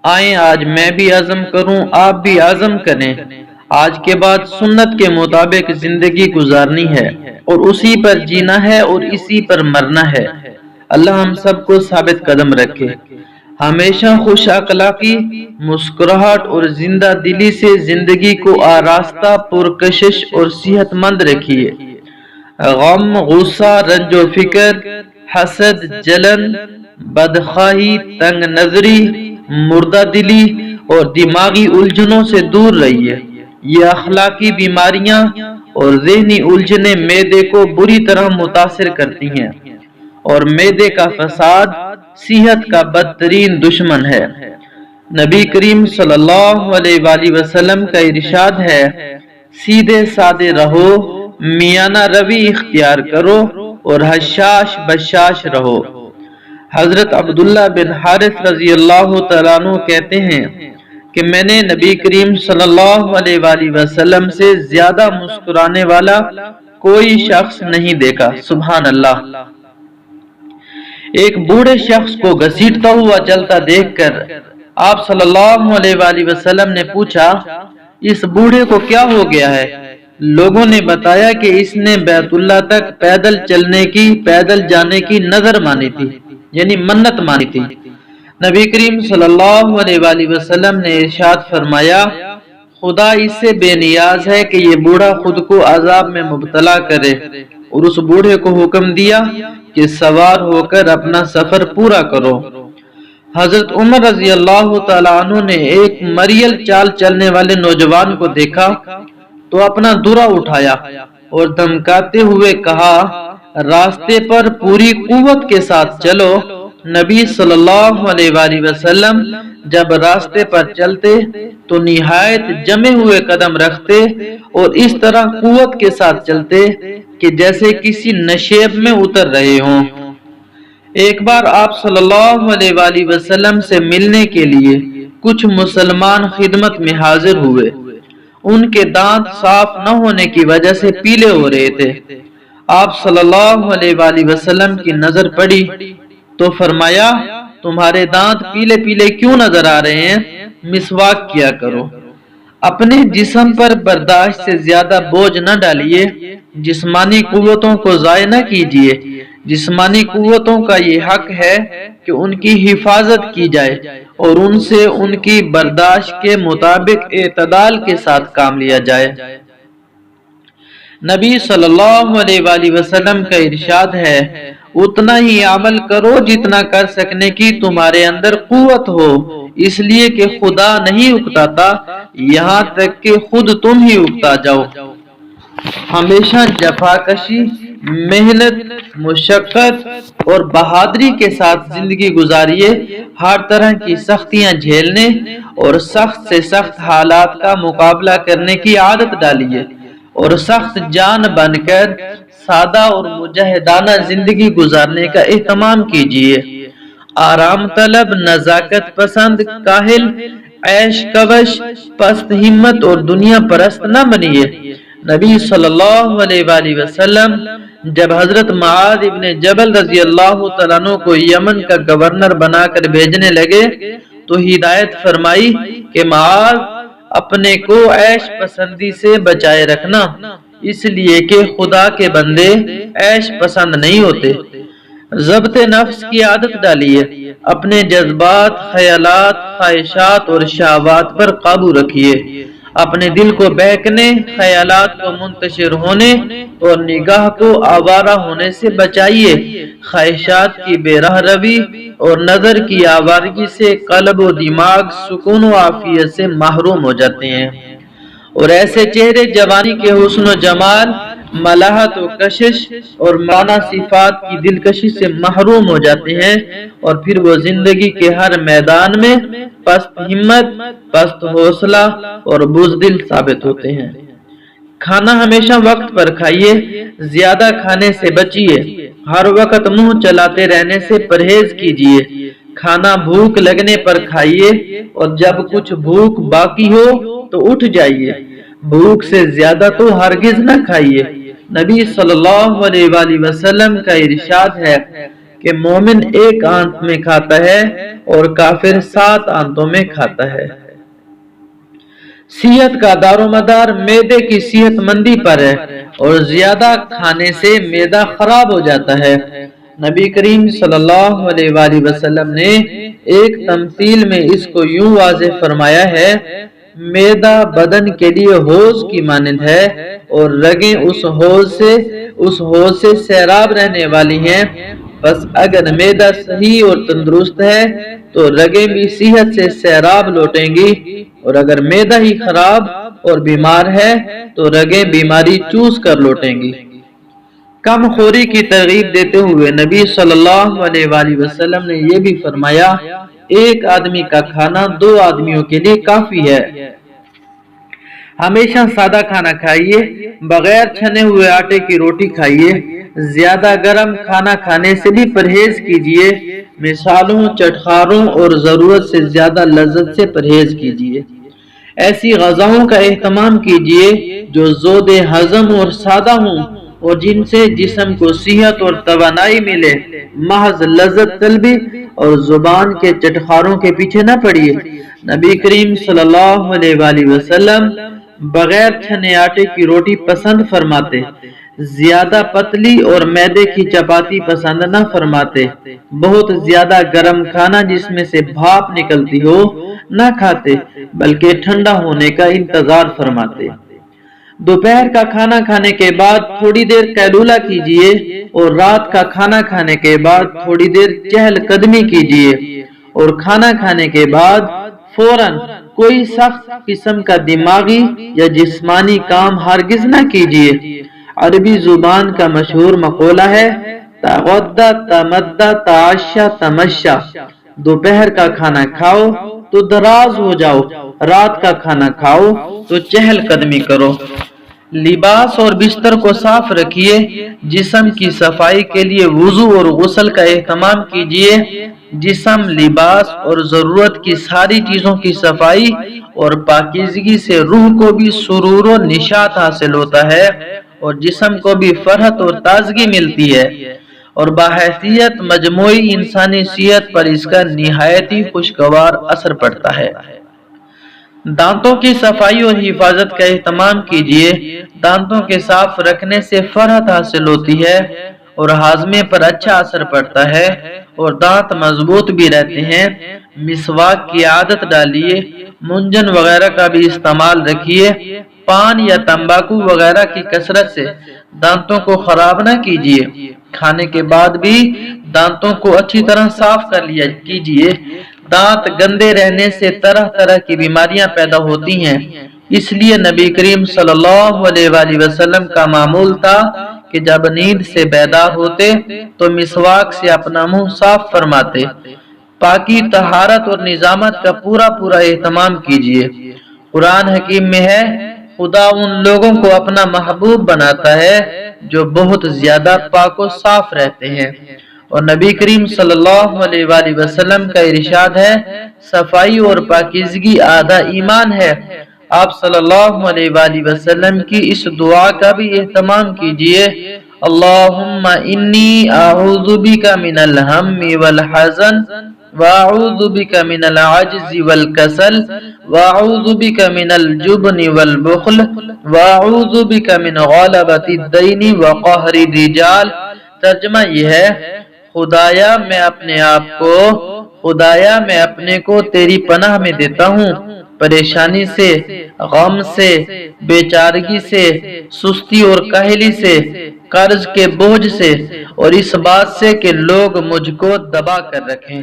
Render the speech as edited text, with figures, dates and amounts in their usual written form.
آئیں آج میں بھی عزم کروں، آپ بھی عزم کریں۔ آج کے بعد سنت کے مطابق زندگی گزارنی ہے اور اسی پر جینا ہے اور اسی پر مرنا ہے۔ اللہ ہم سب کو ثابت قدم رکھے۔ ہمیشہ خوش اخلاقی، مسکراہٹ اور زندہ دلی سے زندگی کو آراستہ، پرکشش اور صحت مند رکھیے۔ غم، غصہ، رنج و فکر، حسد، جلن، بدخواہی، تنگ نظری، مردہ دلی اور دماغی الجھنوں سے دور رہیے۔ یہ اخلاقی بیماریاں اور ذہنی الجھنیں معدے کو بری طرح متاثر کرتی ہیں، اور معدے کا فساد صحت کا بدترین دشمن ہے۔ نبی کریم صلی اللہ علیہ وآلہ وسلم کا ارشاد ہے، سیدھے سادے رہو، میانہ روی اختیار کرو اور حشاش بشاش رہو۔ حضرت عبداللہ بن حارث رضی اللہ تعالیٰ عنہ کہتے ہیں کہ میں نے نبی کریم صلی اللہ علیہ وآلہ وسلم سے زیادہ مسکرانے والا کوئی شخص نہیں دیکھا۔ سبحان اللہ۔ ایک بوڑھے شخص کو گھسیٹتا ہوا چلتا دیکھ کر آپ صلی اللہ علیہ وآلہ وسلم نے پوچھا، اس بوڑھے کو کیا ہو گیا ہے؟ لوگوں نے بتایا کہ اس نے بیت اللہ تک پیدل جانے کی نظر مانی تھی، یعنی منت مانی تھی۔ نبی کریم صلی اللہ علیہ وآلہ وسلم نے ارشاد فرمایا، خدا اس سے بے نیاز ہے کہ یہ بوڑھا خود کو عذاب میں مبتلا کرے، اور اس بوڑھے کو حکم دیا کہ سوار ہو کر اپنا سفر پورا کرو۔ حضرت عمر رضی اللہ تعالیٰ عنہ نے ایک مریل چال چلنے والے نوجوان کو دیکھا تو اپنا درہ اٹھایا اور دھمکاتے ہوئے کہا، راستے پر پوری قوت کے ساتھ چلو۔ نبی صلی اللہ علیہ وآلہ وسلم جب راستے پر چلتے تو نہایت جمے ہوئے قدم رکھتے اور اس طرح قوت کے ساتھ چلتے کہ جیسے کسی نشیب میں اتر رہے ہوں۔ ایک بار آپ صلی اللہ علیہ وآلہ وسلم سے ملنے کے لیے کچھ مسلمان خدمت میں حاضر ہوئے۔ ان کے دانت صاف نہ ہونے کی وجہ سے پیلے ہو رہے تھے۔ آپ صلی اللہ علیہ وآلہ وسلم کی نظر پڑی تو فرمایا، تمہارے دانت پیلے پیلے کیوں نظر آ رہے ہیں؟ مسواک کیا کرو۔ اپنے جسم پر برداشت سے زیادہ بوجھ نہ ڈالیے، جسمانی قوتوں کو ضائع نہ کیجیے۔ جسمانی قوتوں کا یہ حق ہے کہ ان کی حفاظت کی جائے اور ان سے ان کی برداشت کے مطابق اعتدال کے ساتھ کام لیا جائے۔ نبی صلی اللہ علیہ وآلہ وسلم کا ارشاد ہے، اتنا ہی عمل کرو جتنا کر سکنے کی تمہارے اندر قوت ہو، اس لیے کہ خدا نہیں اکتاتا یہاں تک کہ خود تم ہی اکتا جاؤ۔ ہمیشہ جفاکشی، محنت، مشقت اور بہادری کے ساتھ زندگی گزاریے۔ ہر طرح کی سختیاں جھیلنے اور سخت سے سخت حالات کا مقابلہ کرنے کی عادت ڈالیے، اور سخت جان بن کر سادہ اور مجاہدانہ زندگی گزارنے کا اہتمام کیجیے۔ آرام طلب، نزاکت پسند، کاہل، عیش کش، پست ہمت اور دنیا پرست نہ بنیے۔ نبی صلی اللہ علیہ وآلہ وسلم جب حضرت معاذ ابن جبل رضی اللہ تعالیٰ عنہ کو یمن کا گورنر بنا کر بھیجنے لگے تو ہدایت فرمائی کہ معاذ، اپنے کو عیش پسندی سے بچائے رکھنا، اس لیے کہ خدا کے بندے عیش پسند نہیں ہوتے۔ ضبط نفس کی عادت ڈالیے، اپنے جذبات، خیالات، خواہشات اور شہوات پر قابو رکھیے۔ اپنے دل کو بہکنے، خیالات کو منتشر ہونے اور نگاہ کو آوارہ ہونے سے بچائیے۔ خواہشات کی بے راہ روی اور نظر کی آوارگی سے قلب و دماغ سکون و عافیت سے محروم ہو جاتے ہیں، اور ایسے چہرے جوانی کے حسن و جمال، ملاحت و کشش اور معنی صفات کی دلکشی سے محروم ہو جاتے ہیں، اور پھر وہ زندگی کے ہر میدان میں پست ہمت، پست حوصلہ اور بزدل ثابت ہوتے ہیں۔ کھانا ہمیشہ وقت پر کھائیے، زیادہ کھانے سے بچیے۔ ہر وقت منہ چلاتے رہنے سے پرہیز کیجیے۔ کھانا بھوک لگنے پر کھائیے، اور جب کچھ بھوک باقی ہو تو اٹھ جائیے۔ بھوک سے زیادہ تو ہرگز نہ کھائیے۔ نبی صلی اللہ علیہ وآلہ وسلم کا ارشاد ہے کہ مومن ایک آنت میں کھاتا ہے اور کافر 7 آنتوں میں کھاتا ہے۔ صحت کا دار و مدار معدے کی صحت مندی پر ہے اور زیادہ کھانے سے معدہ خراب ہو جاتا ہے۔ نبی کریم صلی اللہ علیہ وآلہ وسلم نے ایک تمثیل میں اس کو یوں واضح فرمایا ہے: معدہ بدن کے لیے حوض کی مانند ہے اور رگیں اس حوض سے سیراب رہنے والی ہیں۔ بس اگر معدہ صحیح اور تندرست ہے تو رگیں بھی صحت سے سیراب لوٹیں گی، اور اگر معدہ ہی خراب اور بیمار ہے تو رگیں بیماری چوس کر لوٹیں گی۔ کم خوری کی ترغیب دیتے ہوئے نبی صلی اللہ علیہ وآلہ وسلم نے یہ بھی فرمایا: ایک آدمی کا کھانا 2 آدمیوں کے لیے کافی ہے۔ ہمیشہ سادہ کھانا کھائیے، بغیر چھنے ہوئے آٹے کی روٹی کھائیے، زیادہ گرم کھانا کھانے سے بھی پرہیز کیجیے، مثالوں، چٹخاروں اور ضرورت سے زیادہ لذت سے پرہیز کیجیے۔ ایسی غذاؤں کا اہتمام کیجیے جو زود ہضم اور سادہ ہوں اور جن سے جسم کو صحت اور توانائی ملے۔ محض لذت طلبی اور زبان کے چٹخاروں کے پیچھے نہ پڑیے۔ نبی کریم صلی اللہ علیہ وآلہ وسلم بغیر چھنے آٹے کی روٹی پسند فرماتے، زیادہ پتلی اور میدے کی چپاتی پسند نہ فرماتے، بہت زیادہ گرم کھانا جس میں سے بھاپ نکلتی ہو نہ کھاتے، بلکہ ٹھنڈا ہونے کا انتظار فرماتے۔ دوپہر کا کھانا کھانے کے بعد تھوڑی دیر قیلولہ کیجیے اور رات کا کھانا کھانے کے بعد تھوڑی دیر چہل قدمی کیجیے، اور کھانا کھانے کے بعد فوراً کوئی سخت قسم کا دماغی یا جسمانی کام ہرگز نہ کیجیے۔ عربی زبان کا مشہور مقولہ ہے: تغدی تمدی تعشی تمشی۔ دوپہر کا کھانا کھاؤ تو دراز ہو جاؤ، رات کا کھانا کھاؤ تو چہل قدمی کرو۔ لباس اور بستر کو صاف رکھیے۔ جسم کی صفائی کے لیے وضو اور غسل کا اہتمام کیجیے۔ جسم، لباس اور ضرورت کی ساری چیزوں کی صفائی اور پاکیزگی سے روح کو بھی سرور و نشاط حاصل ہوتا ہے اور جسم کو بھی فرحت اور تازگی ملتی ہے، اور بحیثیت مجموعی انسانی صحت پر اس کا نہایت ہی خوشگوار اثر پڑتا ہے۔ دانتوں کی صفائی اور حفاظت کا اہتمام کیجیے۔ دانتوں کے صاف رکھنے سے فرحت حاصل ہوتی ہے اور ہاضمے پر اچھا اثر پڑتا ہے اور دانت مضبوط بھی رہتے ہیں۔ مسواک کی عادت ڈالیے۔ منجن وغیرہ کا بھی استعمال رکھیے۔ پان یا تمباکو وغیرہ کی کثرت سے دانتوں کو خراب نہ کیجیے۔ کھانے کے بعد بھی دانتوں کو اچھی طرح صاف کر لیا کیجیے۔ دانت گندے رہنے سے طرح طرح کی بیماریاں پیدا ہوتی ہیں، اس لیے نبی کریم صلی اللہ علیہ وآلہ وسلم کا معمول تھا کہ جب نیند سے بیدار ہوتے تو مسواک سے اپنا منہ صاف فرماتے۔ پاکی، طہارت اور نظامت کا پورا اہتمام کیجیے۔ قرآن حکیم میں ہے: خدا ان لوگوں کو اپنا محبوب بناتا ہے جو بہت زیادہ پاک و صاف رہتے ہیں، اور نبی کریم صلی اللہ علیہ وآلہ وسلم کا ارشاد ہے: صفائی اور پاکیزگی آدھا ایمان ہے۔ آپ صلی اللہ علیہ وآلہ وسلم کی اس دعا کا بھی اہتمام کیجیے: اللہم انی اعوذ بک من الہم والحزن واعوذ بک من العجز والکسل واعوذ بک من الجبن والبخل واعوذ بک من غلبۃ الدین وقہر الرجال۔ ترجمہ یہ ہے: خدایا میں اپنے کو تیری پناہ میں دیتا ہوں، پریشانی سے، غم سے، بیچارگی سے، سستی اور کاہلی سے، قرض کے بوجھ سے، اور اس بات سے کہ لوگ مجھ کو دبا کر رکھیں۔